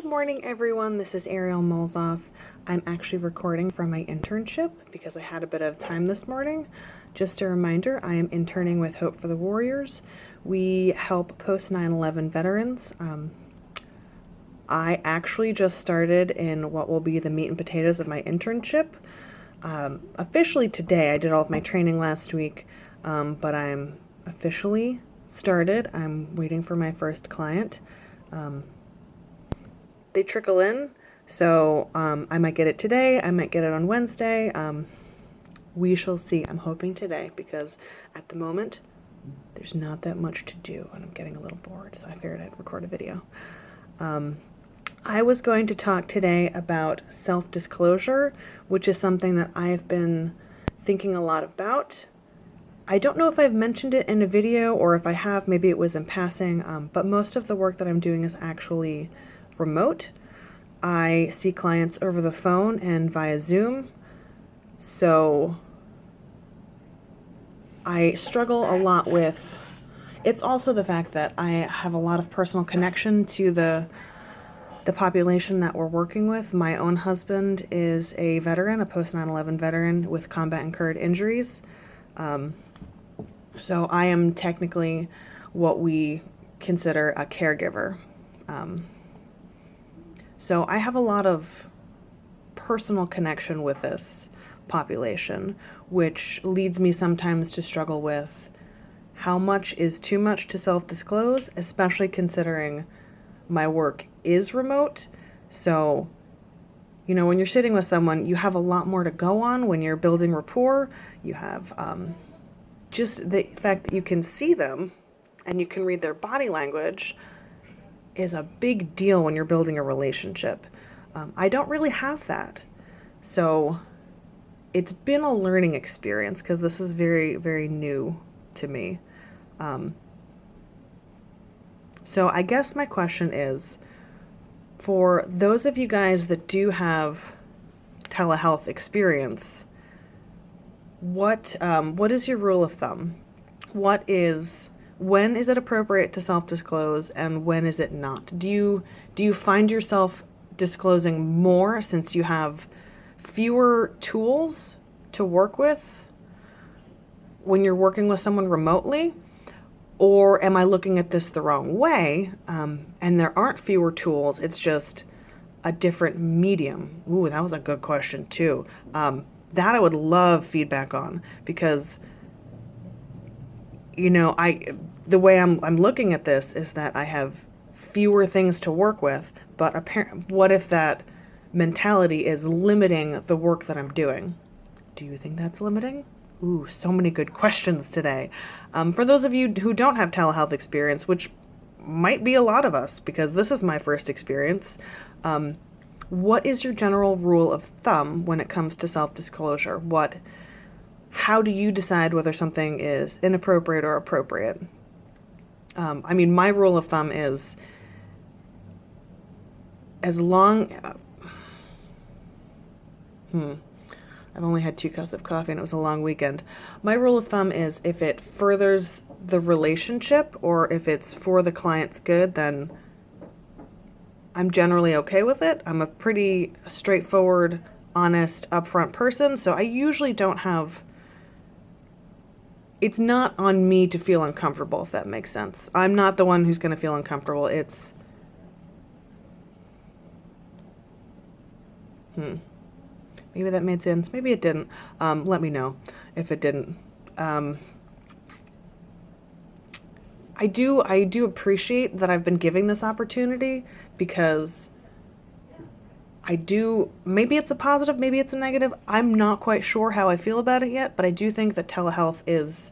Good morning, everyone. This is Ariel Molzoff. I'm actually recording from my internship because I had a bit of time this morning. Just a reminder, I am interning with Hope for the Warriors. We help post 9/11 veterans. I actually just started in what will be the meat and potatoes of my internship. Officially today, I did all of my training last week, but I'm officially started. I'm waiting for my first client. They trickle in, so I might get it today, I might get it on Wednesday. We shall see. I'm hoping today because at the moment there's not that much to do and I'm getting a little bored, so I figured I'd record a video. I was going to talk today about self-disclosure, which is something that I've been thinking a lot about. I don't know if I've mentioned it in a video, or if I have, maybe it was in passing, but most of the work that I'm doing is actually remote. I see clients over the phone and via Zoom, so I struggle a lot with, it's also the fact that I have a lot of personal connection to the population that we're working with. My own husband is a veteran, a post 9/11 veteran with combat incurred injuries. So I am technically what we consider a caregiver. So I have a lot of personal connection with this population, which leads me sometimes to struggle with how much is too much to self-disclose, especially considering my work is remote. So, you know, when you're sitting with someone, you have a lot more to go on when you're building rapport. You have just the fact that you can see them and you can read their body language is a big deal when you're building a relationship. I don't really have that. So it's been a learning experience because this is very, very new to me. So I guess my question is, for those of you guys that do have telehealth experience, what is your rule of thumb? When is it appropriate to self-disclose and when is it not? Do you find yourself disclosing more since you have fewer tools to work with when you're working with someone remotely? Or am I looking at this the wrong way? And there aren't fewer tools, it's just a different medium. Ooh, that was a good question too. That I would love feedback on, because you know, the way I'm looking at this is that I have fewer things to work with, but what if that mentality is limiting the work that I'm doing? Do you think that's limiting? Ooh, so many good questions today. For those of you who don't have telehealth experience, which might be a lot of us because this is my first experience, what is your general rule of thumb when it comes to self-disclosure? How do you decide whether something is inappropriate or appropriate? I mean, my rule of thumb is as long... I've only had 2 cups of coffee and it was a long weekend. My rule of thumb is if it furthers the relationship or if it's for the client's good, then I'm generally okay with it. I'm a pretty straightforward, honest, upfront person, so I usually don't have... It's not on me to feel uncomfortable, if that makes sense. I'm not the one who's going to feel uncomfortable. It's... Maybe that made sense. Maybe it didn't. Let me know if it didn't. I do appreciate that I've been giving this opportunity because maybe it's a positive, maybe it's a negative. I'm not quite sure how I feel about it yet, but I do think that telehealth is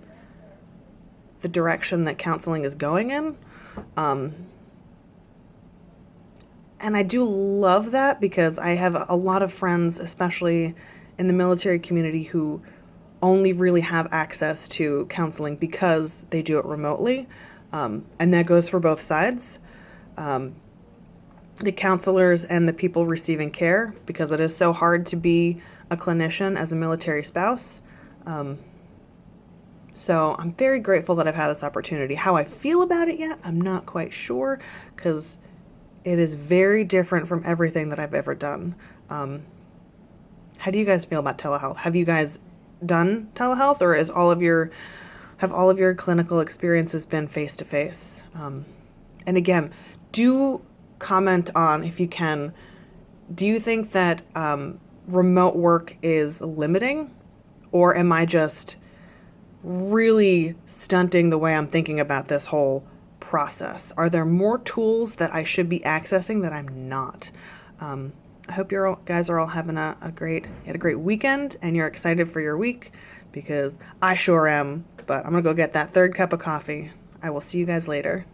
the direction that counseling is going in. And I do love that because I have a lot of friends, especially in the military community, who only really have access to counseling because they do it remotely. And that goes for both sides. The counselors and the people receiving care, because it is so hard to be a clinician as a military spouse. So I'm very grateful that I've had this opportunity. How I feel about it yet, I'm not quite sure, because It is very different from everything that I've ever done. How do you guys feel about telehealth? Have you guys done telehealth, or have all of your clinical experiences been face to face? And again, do comment on, if you can, do you think that remote work is limiting, or am I just really stunting the way I'm thinking about this whole process? Are there more tools that I should be accessing that I'm not? I hope you guys are all having a great weekend, and you're excited for your week, because I sure am. But I'm gonna go get that third cup of coffee. I will see you guys later.